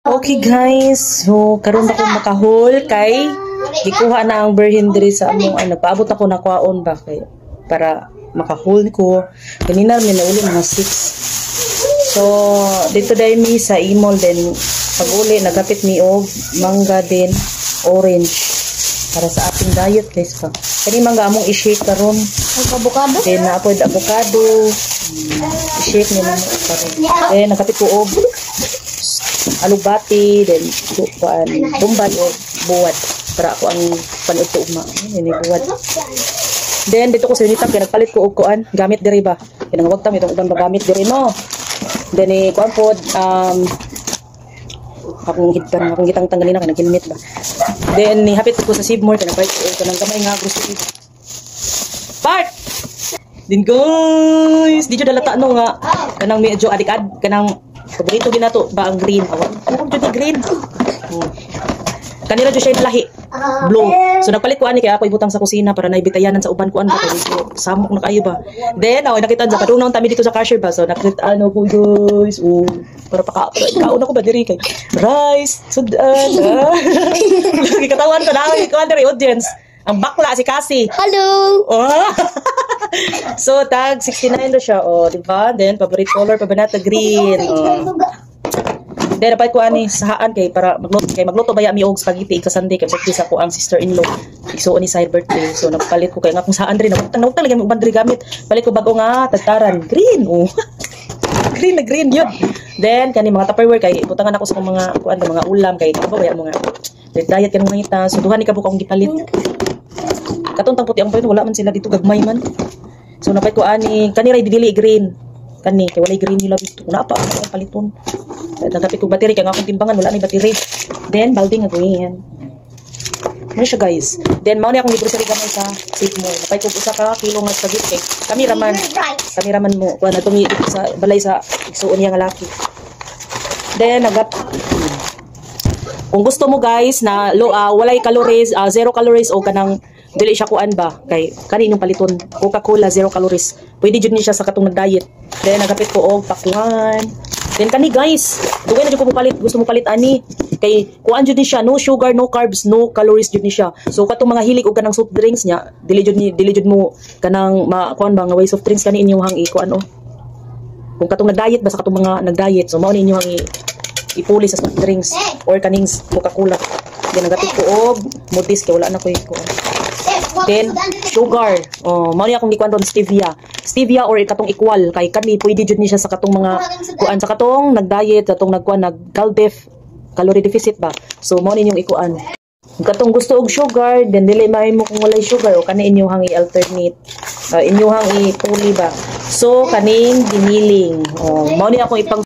Okay guys, so karon ako makahol kay gikuha na ang berhin diri sa among paabot ako na kwaon ba kay para makahol ko. Kanina mi nauli mga 6. So dito dai mi sa imol din pag-uli nagapit mi og mangga din orange para sa ating diet guys pa. Kani mangga among i-shake karon. Avocado? Then na-apod avocado. I-shake ni mo karon. Then nagapit ko og alubati, then kuan bumbad o buwad para ako ang panuto uma ini buwad. Then dito ko sa unitang kay nagpalit ko og kuan gamit diri ba kinang wag tam itong ubang gamit diri no. Then kuan pod akong gitang tanggalin na kay naghelmet ba. Then hapit ko sa Sibmore kay nagpalit ko kanang gamay nga grocery part. Din guys dito dalata no nga kanang medyo adik-ad kanang paborito ginato ba ang green awan ano jud green kanila jud siya lahi blue so nagpalit ko ani kay ako ibutang sa kusina para naibitayanan sa uban ko an ba kay samok na kayo ba then nakita sa kadungnaw tami dito sa cashier ba so nakita ano ko guys para kaon ako ba diri kay rice sudan katawan ko na ko diri audience ang bakla si Cassie. Hello. Oh. So tag 69 do siya di ba? Then favorite color pa ba nata green. Then dapat ko ani sahaan kay para magluto baya mi og spaghetti ka Sunday kay birthday sa ko ang sister-in-law. So ni side birthday. So nagpalit ko kay nga kung saan rin nawutang lagi mo bandri gamit. Palit ko bago nga tagtaran green. Green na green yun. Then kani mga Tupperware kay butangan ako sa mga kuan mga ulam kay aba baya mga diet kanang ngita. So duha ni ka akong gipalit. Katong puti ang payon wala man sila dito gagmay man. So napay ko ani kani ray dili green. Kani kay walay green nila dito. Na pa ang paliton. Nagapit ko battery kay nga akong timbangan wala ni battery. Then balding nga green. Ano siya guys. Then mao ni akong grocery gamay sa Sibmore. Napay ko usa ka kilo nga spaghetti. Kami raman mo kuan natong sa balay sa igsuon niya nga laki. Then kung gusto mo guys na walay calories, 0 calories o kanang dili siya kuan ba kay kaninong paliton Coca-Cola 0 calories. Pwede jud ni siya sa katong nag-diet. Then nagapit ko og pakwan. Then kani guys, dugay na jud ko palit, gusto mo palit ani kay kuan jud ni siya no sugar, no carbs, no calories jud ni siya. So katong mga hilig og kanang soft drinks niya, dili jud mo kanang kuan ba nga way soft drinks kani inyong hang kuan Kung katong nag-diet ba sa katong mga nag-diet, so mao ni inyong hang ipuli sa soft drinks or kaning Coca-Cola. Then nagapit ko og modis kay wala na ko kuan. Then sugar. Mao ni akong gikuan ron stevia or katong equal kay kani pwede jud ni siya sa katong mga kuan sa katong nag-diet, katong nagkuan nag-calorie deficit ba. So mao ni inyong ikuan. Katong gusto og sugar, then dili may mo kung walay sugar o kani inyong i-alternate. Inyong ipuli ba. So kaning giniling. Mao ni akong ipang